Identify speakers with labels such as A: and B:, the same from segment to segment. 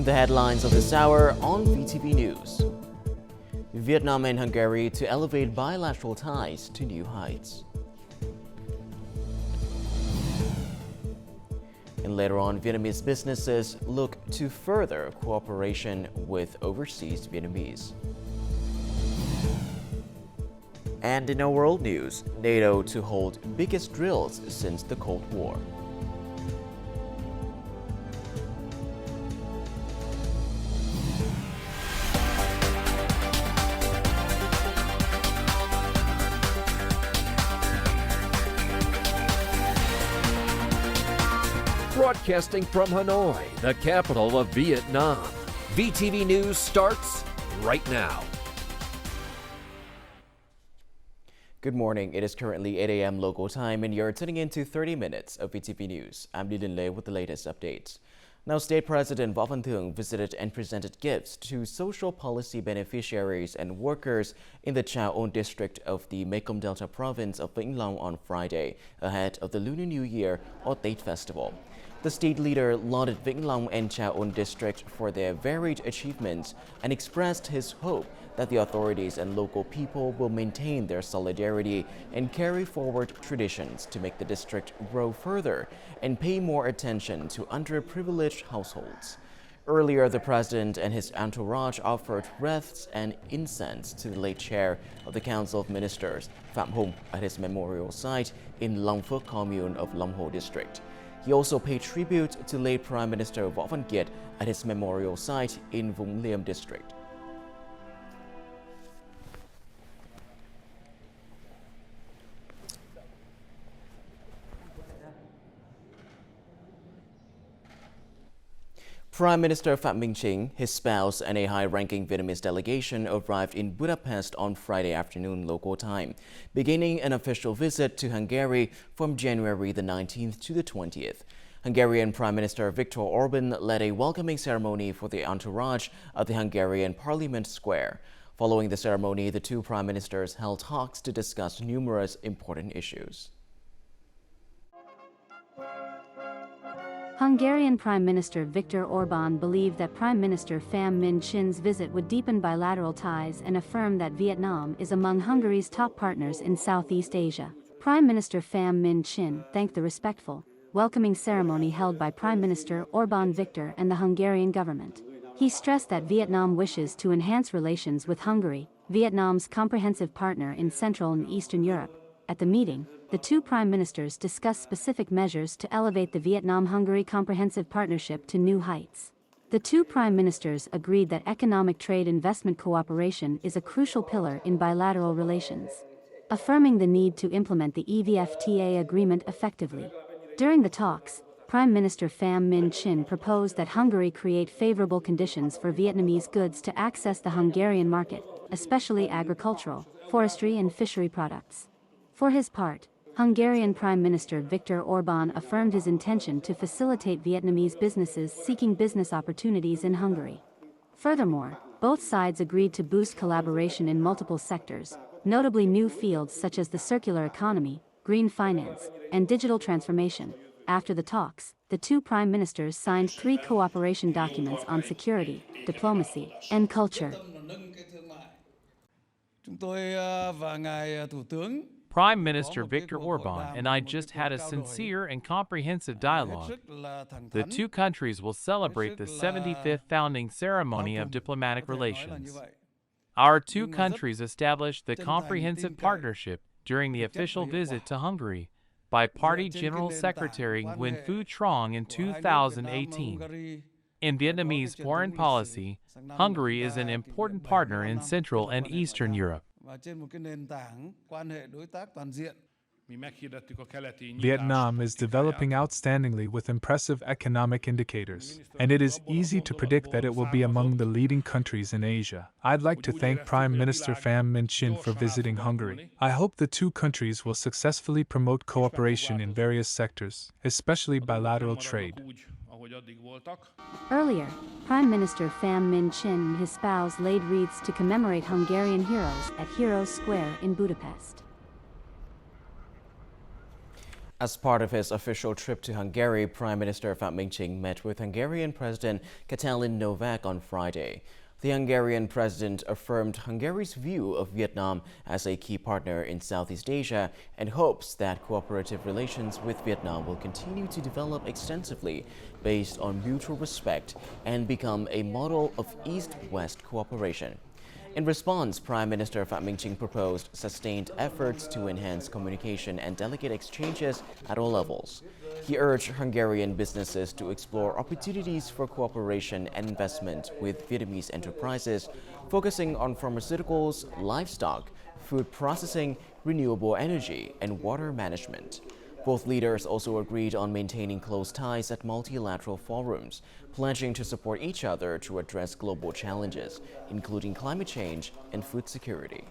A: the headlines of this hour on VTV News. Vietnam and Hungary to elevate bilateral ties to new heights. And later on, Vietnamese businesses look to further cooperation with overseas Vietnamese. And in our world news, NATO to hold biggest drills since the Cold War.
B: Broadcasting from Hanoi, the capital of Vietnam. VTV News starts right now.
A: Good morning. It is currently 8 a.m. local time and you're tuning in to 30 minutes of VTV News. I'm Lin Lei with the latest updates. Now, State President Võ Văn Thưởng visited and presented gifts to social policy beneficiaries and workers in the Cha On district of the Mekong Delta province of Vĩnh Long on Friday, ahead of the Lunar New Year or Tết Festival. The state leader lauded Vĩnh Long and Cha On district for their varied achievements and expressed his hope that the authorities and local people will maintain their solidarity and carry forward traditions to make the district grow further and pay more attention to underprivileged households. Earlier, the president and his entourage offered wreaths and incense to the late chair of the Council of Ministers, Phạm Hùng, at his memorial site in Long Phước commune of Long Ho district. He also paid tribute to late Prime Minister Võ Văn Kiệt at his memorial site in Vũng Liêm district. Prime Minister Phạm Minh Chính, his spouse, and a high-ranking Vietnamese delegation arrived in Budapest on Friday afternoon local time, beginning an official visit to Hungary from January the 19th to the 20th. Hungarian Prime Minister Viktor Orbán led a welcoming ceremony for the entourage at the Hungarian Parliament Square. Following the ceremony, the two prime ministers held talks to discuss numerous important issues.
C: Hungarian Prime Minister Viktor Orbán believed that Prime Minister Pham Minh Chin's visit would deepen bilateral ties and affirmed that Vietnam is among Hungary's top partners in Southeast Asia. Prime Minister Pham Minh Chin thanked the respectful, welcoming ceremony held by Prime Minister Orbán Viktor and the Hungarian government. He stressed that Vietnam wishes to enhance relations with Hungary, Vietnam's comprehensive partner in Central and Eastern Europe. At the meeting, the two prime ministers discussed specific measures to elevate the Vietnam-Hungary comprehensive partnership to new heights. The two prime ministers agreed that economic trade investment cooperation is a crucial pillar in bilateral relations, affirming the need to implement the EVFTA agreement effectively. During the talks, Prime Minister Pham Minh Chin proposed that Hungary create favorable conditions for Vietnamese goods to access the Hungarian market, especially agricultural, forestry and fishery products. For his part, Hungarian Prime Minister Viktor Orbán affirmed his intention to facilitate Vietnamese businesses seeking business opportunities in Hungary. Furthermore, both sides agreed to boost collaboration in multiple sectors, notably new fields such as the circular economy, green finance, and digital transformation. After the talks, the two prime ministers signed 3 cooperation documents on security, diplomacy, and culture.
D: Prime Minister Viktor Orbán and I just had a sincere and comprehensive dialogue. The two countries will celebrate the 75th founding ceremony of diplomatic relations. Our two countries established the comprehensive partnership during the official visit to Hungary by Party General Secretary Nguyen Phu Trong in 2018. In Vietnamese foreign policy, Hungary is an important partner in Central and Eastern Europe.
E: Vietnam is developing outstandingly with impressive economic indicators, and it is easy to predict that it will be among the leading countries in Asia. I'd like to thank Prime Minister Pham Minh Chin for visiting Hungary. I hope the two countries will successfully promote cooperation in various sectors, especially bilateral trade.
C: Earlier, Prime Minister Pham Minh Chin and his spouse laid wreaths to commemorate Hungarian heroes at Heroes Square in Budapest.
A: As part of his official trip to Hungary, Prime Minister Phie met with Hungarian President Katalin Novak on Friday. The Hungarian president affirmed Hungary's view of Vietnam as a key partner in Southeast Asia and hopes that cooperative relations with Vietnam will continue to develop extensively based on mutual respect and become a model of East-West cooperation. In response, Prime Minister Phie proposed sustained efforts to enhance communication and delegate exchanges at all levels. He urged Hungarian businesses to explore opportunities for cooperation and investment with Vietnamese enterprises, focusing on pharmaceuticals, livestock, food processing, renewable energy, and water management. Both leaders also agreed on maintaining close ties at multilateral forums, pledging to support each other to address global challenges, including climate change and food security.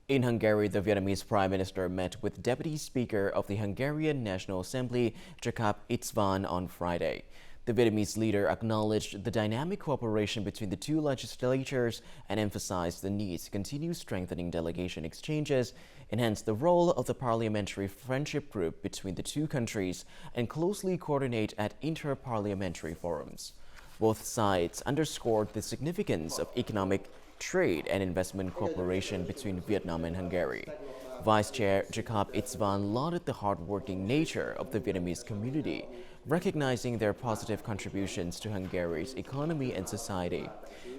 A: In Hungary, the Vietnamese Prime Minister met with Deputy Speaker of the Hungarian National Assembly, Jakob István, on Friday. The Vietnamese leader acknowledged the dynamic cooperation between the two legislatures and emphasized the need to continue strengthening delegation exchanges, enhance the role of the parliamentary friendship group between the two countries, and closely coordinate at inter-parliamentary forums. Both sides underscored the significance of economic, trade and investment cooperation between Vietnam and Hungary. Vice Chair Jakob István lauded the hardworking nature of the Vietnamese community, recognizing their positive contributions to Hungary's economy and society.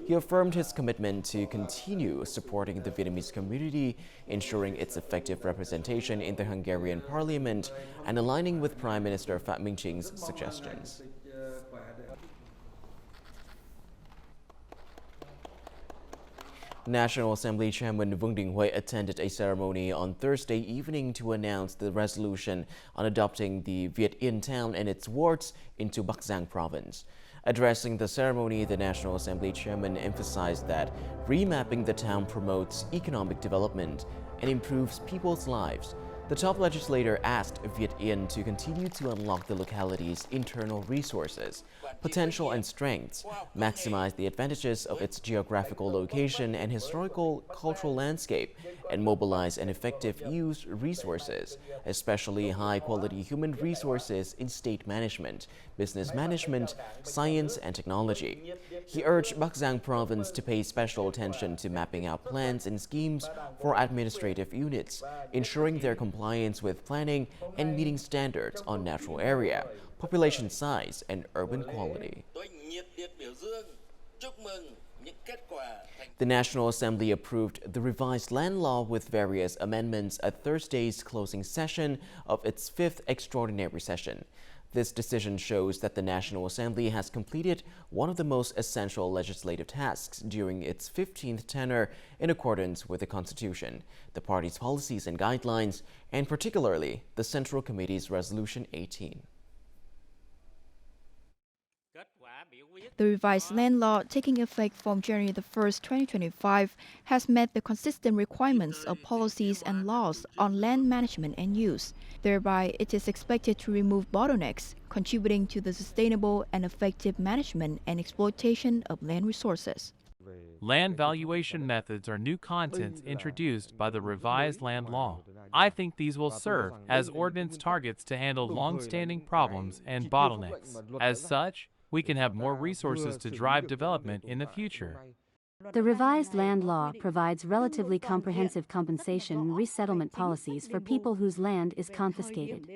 A: He affirmed his commitment to continue supporting the Vietnamese community, ensuring its effective representation in the Hungarian parliament, and aligning with Prime Minister Phie suggestions. National Assembly Chairman Vương Đình Huệ attended a ceremony on Thursday evening to announce the resolution on adopting the Viet Yên town and its wards into Bắc Giang province. Addressing the ceremony, the National Assembly Chairman emphasized that remapping the town promotes economic development and improves people's lives. The top legislator asked Viet Yên to continue to unlock the locality's internal resources, potential and strengths, maximize the advantages of its geographical location and historical cultural landscape, and mobilize an effective use resources, especially high-quality human resources in state management, business management, science and technology. He urged Bắc Giang province to pay special attention to mapping out plans and schemes for administrative units, ensuring their compliance with planning and meeting standards on natural area, population size, and urban quality. The National Assembly approved the revised land law with various amendments at Thursday's closing session of its fifth extraordinary session. This decision shows that the National Assembly has completed one of the most essential legislative tasks during its 15th tenure in accordance with the Constitution, the party's policies and guidelines, and particularly the Central Committee's Resolution 18.
F: The revised land law, taking effect from January 1st, 2025, has met the consistent requirements of policies and laws on land management and use. Thereby, it is expected to remove bottlenecks, contributing to the sustainable and effective management and exploitation of land resources.
D: Land valuation methods are new contents introduced by the revised land law. I think these will serve as ordinance targets to handle long-standing problems and bottlenecks. As such, we can have more resources to drive development in the future.
C: The revised land law provides relatively comprehensive compensation and resettlement policies for people whose land is confiscated.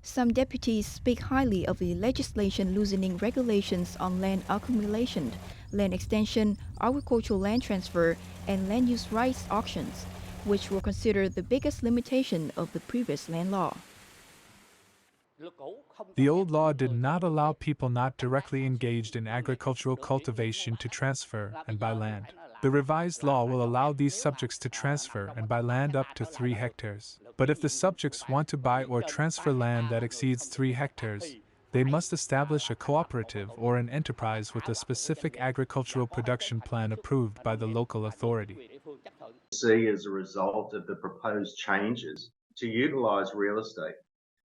F: Some deputies speak highly of the legislation loosening regulations on land accumulation, land extension, agricultural land transfer, and land use rights auctions, which were considered the biggest limitation of the previous land law.
E: The old law did not allow people not directly engaged in agricultural cultivation to transfer and buy land. The revised law will allow these subjects to transfer and buy land up to 3 hectares. But if the subjects want to buy or transfer land that exceeds 3 hectares, they must establish a cooperative or an enterprise with a specific agricultural production plan approved by the local authority.
G: See as a result of the proposed changes to utilize real estate,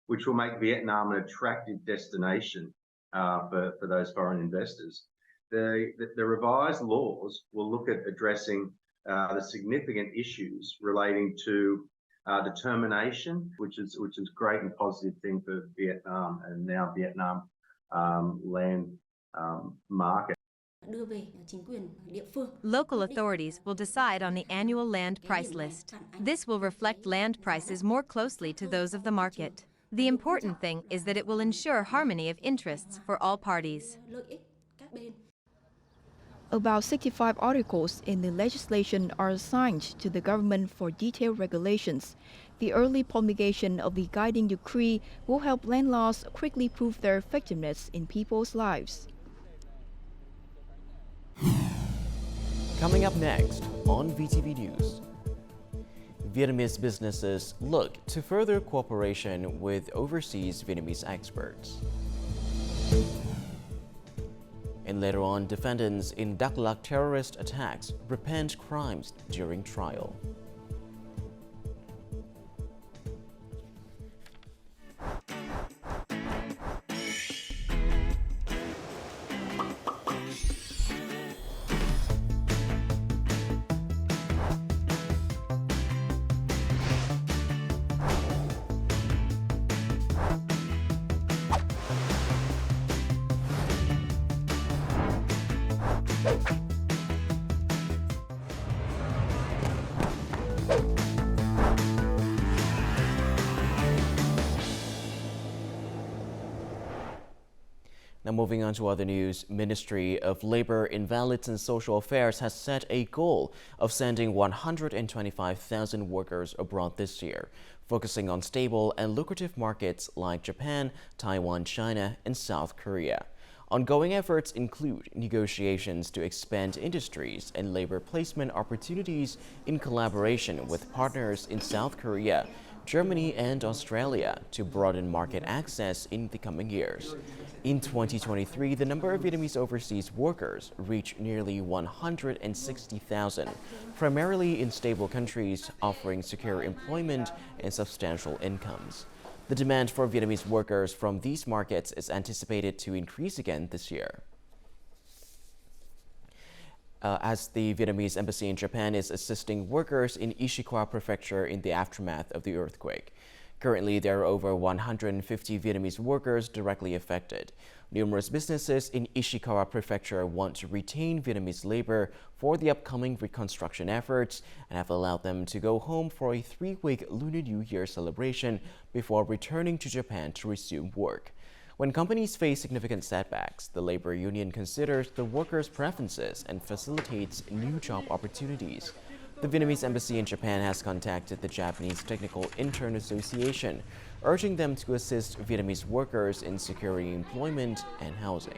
G: which will make Vietnam an attractive destination for those foreign investors. The revised laws will look at addressing the significant issues relating to determination, which is a great and positive thing for Vietnam and now Vietnam land market.
H: Local authorities will decide on the annual land price list. This will reflect land prices more closely to those of the market. The important thing is that it will ensure harmony of interests for all parties.
F: About 65 articles in the legislation are assigned to the government for detailed regulations. The early promulgation of the guiding decree will help land laws quickly prove their effectiveness in people's lives.
A: Coming up next on VTV News. Vietnamese businesses look to further cooperation with overseas Vietnamese experts. And later on, defendants in Đắk Lắk terrorist attacks repent crimes during trial. Now moving on to other news, Ministry of Labor, Invalids and Social Affairs has set a goal of sending 125,000 workers abroad this year, focusing on stable and lucrative markets like Japan, Taiwan, China, and South Korea. Ongoing efforts include negotiations to expand industries and labor placement opportunities in collaboration with partners in South Korea, Germany, and Australia to broaden market access in the coming years. In 2023, the number of Vietnamese overseas workers reached nearly 160,000, primarily in stable countries offering secure employment and substantial incomes. The demand for Vietnamese workers from these markets is anticipated to increase again this year. As the Vietnamese embassy in Japan is assisting workers in Ishikawa Prefecture in the aftermath of the earthquake. Currently, there are over 150 Vietnamese workers directly affected. Numerous businesses in Ishikawa Prefecture want to retain Vietnamese labor for the upcoming reconstruction efforts and have allowed them to go home for a 3-week Lunar New Year celebration before returning to Japan to resume work. When companies face significant setbacks, the labor union considers the workers' preferences and facilitates new job opportunities. The Vietnamese embassy in Japan has contacted the Japanese Technical Intern Association, urging them to assist Vietnamese workers in securing employment and housing.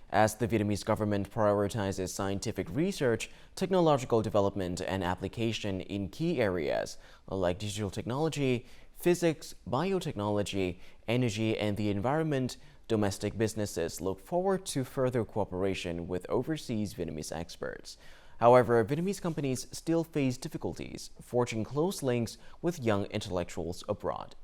A: As the Vietnamese government prioritizes scientific research, technological development, and application in key areas like digital technology, physics, biotechnology, energy, and the environment, domestic businesses look forward to further cooperation with overseas Vietnamese experts. However, Vietnamese companies still face difficulties forging close links with young intellectuals abroad.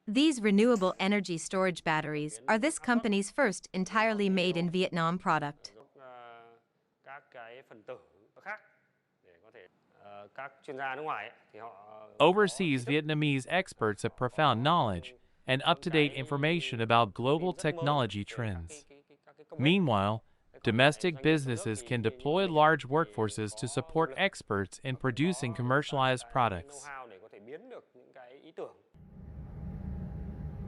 H: These renewable energy storage batteries are this company's first entirely made in Vietnam product.
D: Overseas Vietnamese experts have profound knowledge and up-to-date information about global technology trends. Meanwhile, domestic businesses can deploy large workforces to support experts in producing commercialized products.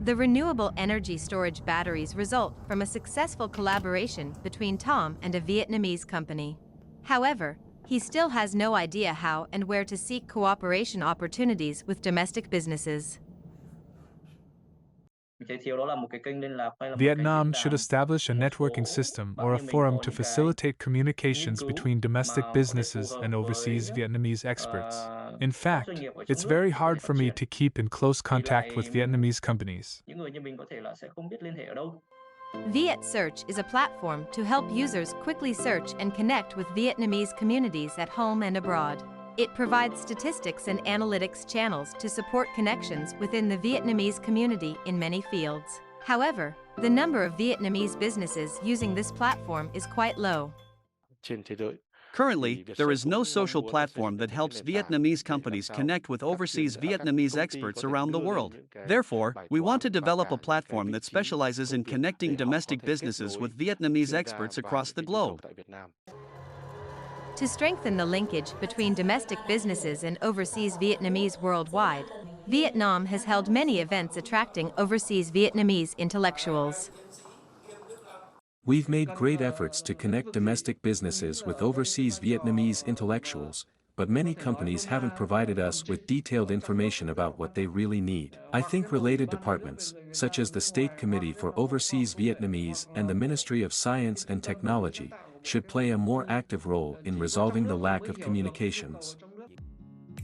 H: The renewable energy storage batteries result from a successful collaboration between Tom and a Vietnamese company. However, he still has no idea how and where to seek cooperation opportunities with domestic businesses.
E: Vietnam should establish a networking system or a forum to facilitate communications between domestic businesses and overseas Vietnamese experts. In fact, it's very hard for me to keep in close contact with Vietnamese companies.
H: Viet Search is a platform to help users quickly search and connect with Vietnamese communities at home and abroad. It provides statistics and analytics channels to support connections within the Vietnamese community in many fields. However, the number of Vietnamese businesses using this platform is quite low.
I: Currently, there is no social platform that helps Vietnamese companies connect with overseas Vietnamese experts around the world. Therefore, we want to develop a platform that specializes in connecting domestic businesses with Vietnamese experts across the globe.
H: To strengthen the linkage between domestic businesses and overseas Vietnamese worldwide, Vietnam has held many events attracting overseas Vietnamese intellectuals.
J: We've made great efforts to connect domestic businesses with overseas Vietnamese intellectuals, but many companies haven't provided us with detailed information about what they really need. I think related departments, such as the State Committee for Overseas Vietnamese and the Ministry of Science and Technology, should play a more active role in resolving the lack of communications.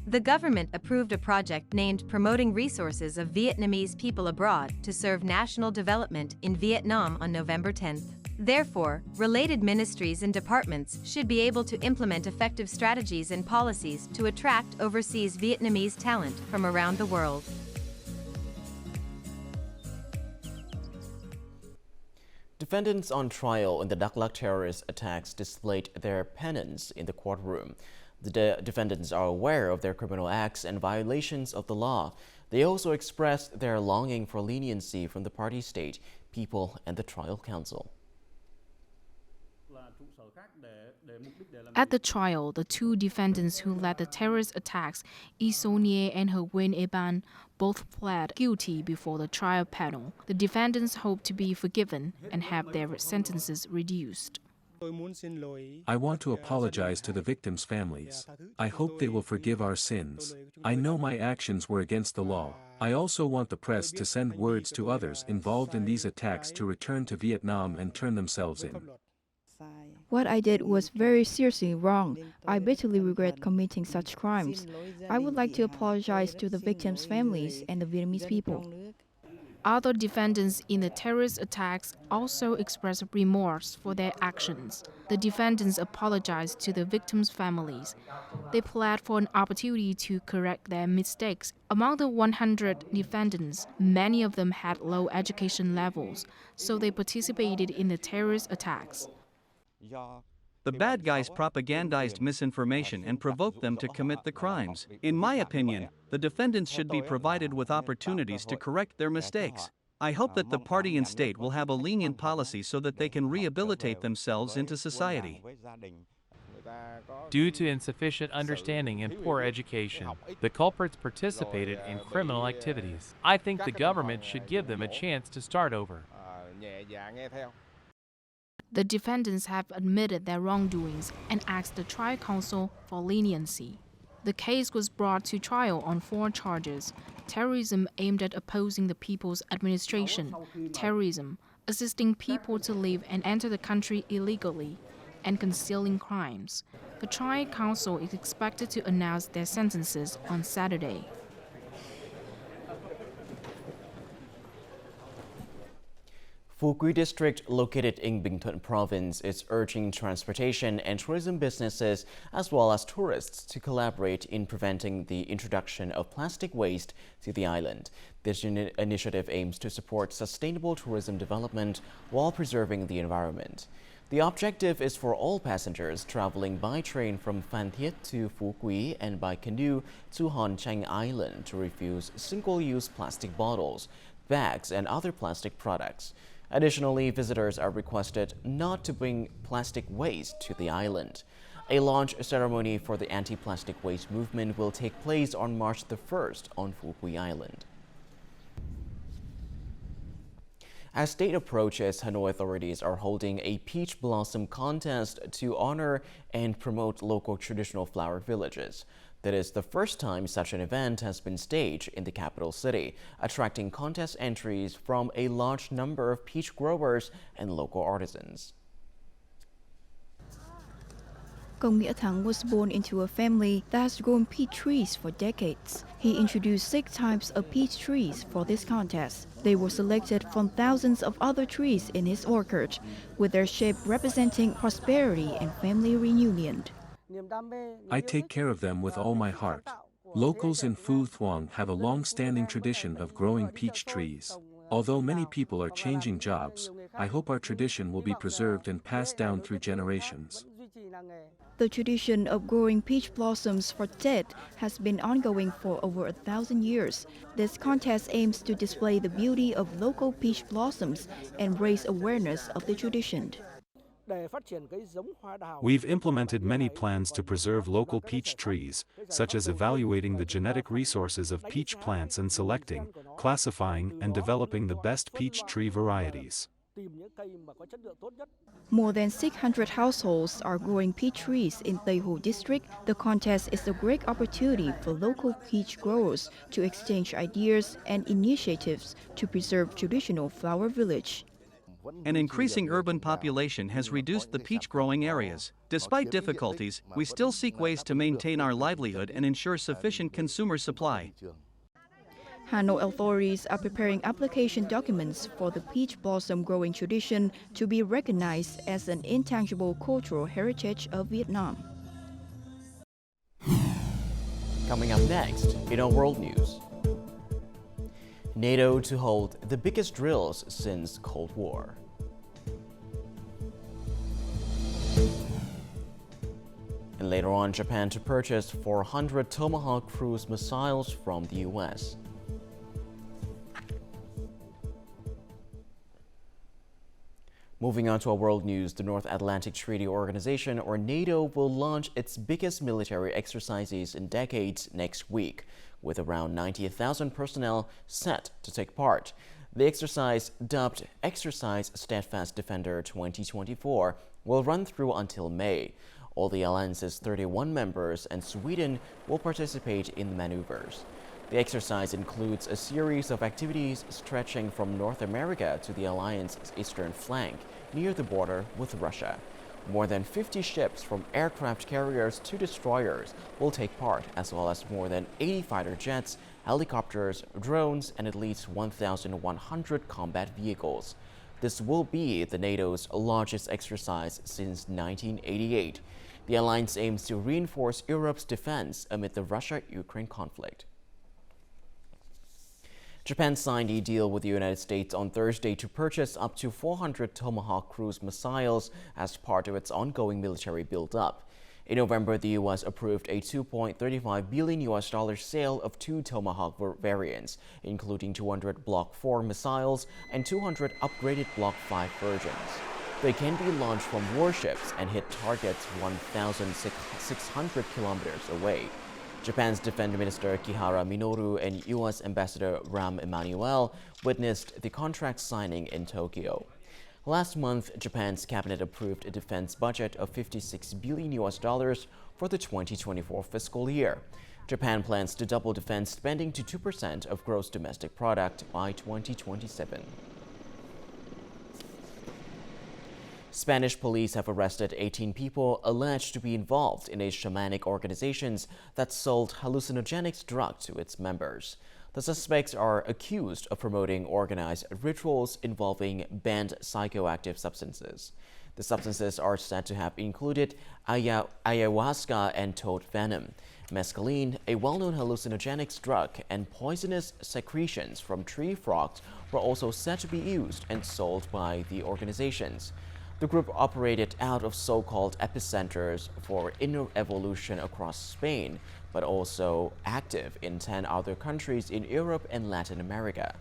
H: The government approved a project named Promoting Resources of Vietnamese People Abroad to serve national development in Vietnam on November 10th. Therefore, related ministries and departments should be able to implement effective strategies and policies to attract overseas Vietnamese talent from around the world.
A: Defendants on trial in the Đắk Lắk terrorist attacks displayed their penance in the courtroom. The defendants are aware of their criminal acts and violations of the law. They also expressed their longing for leniency from the party state, people, and the trial council.
K: At the trial, the two defendants who led the terrorist attacks, Y So Nie and Nguyen Eban, both pled guilty before the trial panel. The defendants hope to be forgiven and have their sentences reduced.
J: I want to apologize to the victims' families. I hope they will forgive our sins. I know my actions were against the law. I also want the press to send words to others involved in these attacks to return to Vietnam and turn themselves in.
F: What I did was very seriously wrong. I bitterly regret committing such crimes. I would like to apologize to the victims' families and the Vietnamese people.
K: Other defendants in the terrorist attacks also expressed remorse for their actions. The defendants apologized to the victims' families. They pled for an opportunity to correct their mistakes. Among the 100 defendants, many of them had low education levels, so they participated in the terrorist attacks.
I: The bad guys propagandized misinformation and provoked them to commit the crimes. In my opinion, the defendants should be provided with opportunities to correct their mistakes. I hope that the party and state will have a lenient policy so that they can rehabilitate themselves into society.
D: Due to insufficient understanding and poor education, the culprits participated in criminal activities. I think the government should give them a chance to start over.
K: The defendants have admitted their wrongdoings and asked the trial counsel for leniency. The case was brought to trial on 4 charges: terrorism aimed at opposing the People's Administration, terrorism, assisting people to leave and enter the country illegally, and concealing crimes. The trial counsel is expected to announce their sentences on Saturday.
A: Phu Quy district, located in Bình Thuận province, is urging transportation and tourism businesses as well as tourists to collaborate in preventing the introduction of plastic waste to the island. This initiative aims to support sustainable tourism development while preserving the environment. The objective is for all passengers traveling by train from Phan Thiết to Phu Quy and by canoe to Hòn Chanh Island to refuse single-use plastic bottles, bags, and other plastic products. Additionally, visitors are requested not to bring plastic waste to the island. A launch ceremony for the anti-plastic waste movement will take place on March the 1st on Phu Quy Island. As state approaches, Hanoi authorities are holding a peach blossom contest to honor and promote local traditional flower villages. That is the first time such an event has been staged in the capital city, attracting contest entries from a large number of peach growers and local artisans.
F: Kong Nghĩa Thắng was born into a family that has grown peach trees for decades. He introduced 6 types of peach trees for this contest. They were selected from thousands of other trees in his orchard, with their shape representing prosperity and family reunion.
J: I take care of them with all my heart. Locals in Phu Thuong have a long-standing tradition of growing peach trees. Although many people are changing jobs, I hope our tradition will be preserved and passed down through generations.
F: The tradition of growing peach blossoms for Tet has been ongoing for over 1,000 years. This contest aims to display the beauty of local peach blossoms and raise awareness of the tradition.
L: We've implemented many plans to preserve local peach trees, such as evaluating the genetic resources of peach plants and selecting, classifying, and developing the best peach tree varieties.
F: More than 600 households are growing peach trees in Taihu district. The contest is a great opportunity for local peach growers to exchange ideas and initiatives to preserve traditional flower village.
I: An increasing urban population has reduced the peach growing areas. Despite difficulties, we still seek ways to maintain our livelihood and ensure sufficient consumer supply.
F: Hanoi authorities are preparing application documents for the peach blossom growing tradition to be recognized as an intangible cultural heritage of Vietnam.
A: Coming up next in our world news. NATO to hold the biggest drills since Cold War. And later on, Japan to purchase 400 Tomahawk cruise missiles from the US. Moving on to our world news, the North Atlantic Treaty Organization, or NATO, will launch its biggest military exercises in decades next week, with around 90,000 personnel set to take part. The exercise, dubbed Exercise Steadfast Defender 2024, will run through until May. All the alliance's 31 members and Sweden will participate in the maneuvers. The exercise includes a series of activities stretching from North America to the alliance's eastern flank, near the border with Russia. More than 50 ships from aircraft carriers to destroyers will take part, as well as more than 80 fighter jets, helicopters, drones, and at least 1,100 combat vehicles. This will be the NATO's largest exercise since 1988. The alliance aims to reinforce Europe's defense amid the Russia-Ukraine conflict. Japan signed a deal with the United States on Thursday to purchase up to 400 Tomahawk cruise missiles as part of its ongoing military build-up. In November, the U.S. approved a $2.35 billion sale of 2 Tomahawk variants, including 200 Block 4 missiles and 200 upgraded Block 5 versions. They can be launched from warships and hit targets 1,600 kilometers away. Japan's Defense Minister Kihara Minoru and U.S. Ambassador Rahm Emanuel witnessed the contract signing in Tokyo. Last month, Japan's cabinet approved a defense budget of $56 billion for the 2024 fiscal year. Japan plans to double defense spending to 2% of gross domestic product by 2027. Spanish police have arrested 18 people alleged to be involved in a shamanic organization that sold hallucinogenic drugs to its members. The suspects are accused of promoting organized rituals involving banned psychoactive substances. The substances are said to have included ayahuasca and toad venom, mescaline, a well-known hallucinogenic drug, and poisonous secretions from tree frogs were also said to be used and sold by the organizations. The group operated out of so-called epicenters for inner evolution across Spain, but also active in 10 other countries in Europe and Latin America.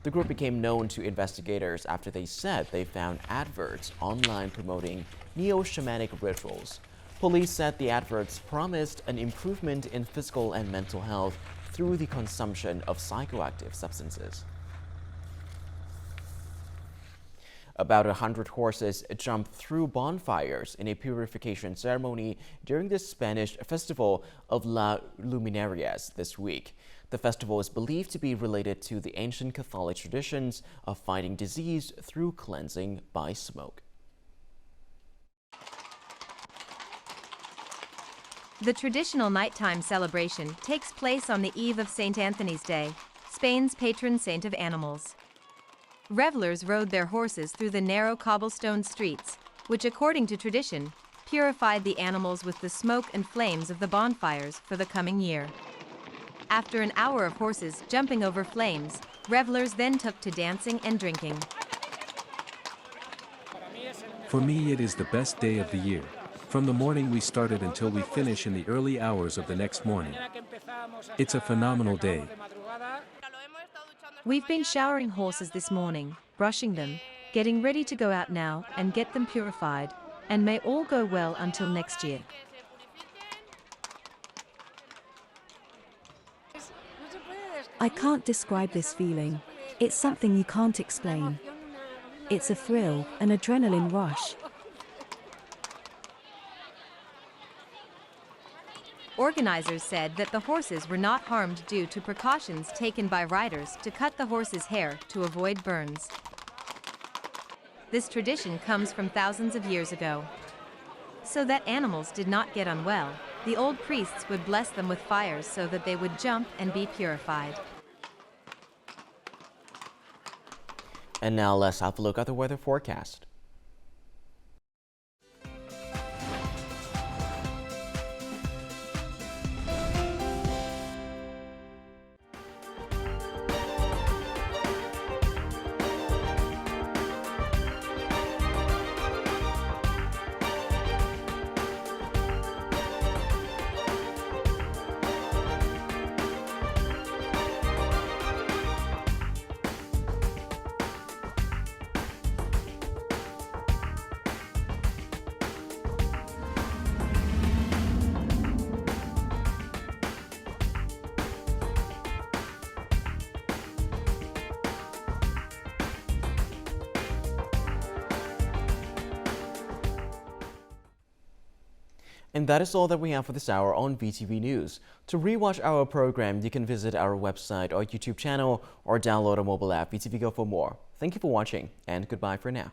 A: The group became known to investigators after they said they found adverts online promoting neo-shamanic rituals. Police said the adverts promised an improvement in physical and mental health through the consumption of psychoactive substances. About 100 horses jumped through bonfires in a purification ceremony during the Spanish festival of La Luminarias this week. The festival is believed to be related to the ancient Catholic traditions of fighting disease through cleansing by smoke.
H: The traditional nighttime celebration takes place on the eve of St. Anthony's Day, Spain's patron saint of animals. Revelers rode their horses through the narrow cobblestone streets, which, according to tradition, purified the animals with the smoke and flames of the bonfires for the coming year. After an hour of horses jumping over flames, revelers then took to dancing and drinking.
J: For me, it is the best day of the year. From the morning we started until we finish in the early hours of the next morning. It's a phenomenal day.
H: We've been showering horses this morning, brushing them, getting ready to go out now and get them purified, and may all go well until next year.
M: I can't describe this feeling. It's something you can't explain. It's a thrill, an adrenaline rush.
H: Organizers said that the horses were not harmed due to precautions taken by riders to cut the horse's hair to avoid burns. This tradition comes from thousands of years ago. So that animals did not get unwell, the old priests would bless them with fires so that they would jump and be purified.
A: And now let's have a look at the weather forecast. And that is all that we have for this hour on VTV News. To rewatch our program, you can visit our website or YouTube channel or download our mobile app VTVgo for more. Thank you for watching and goodbye for now.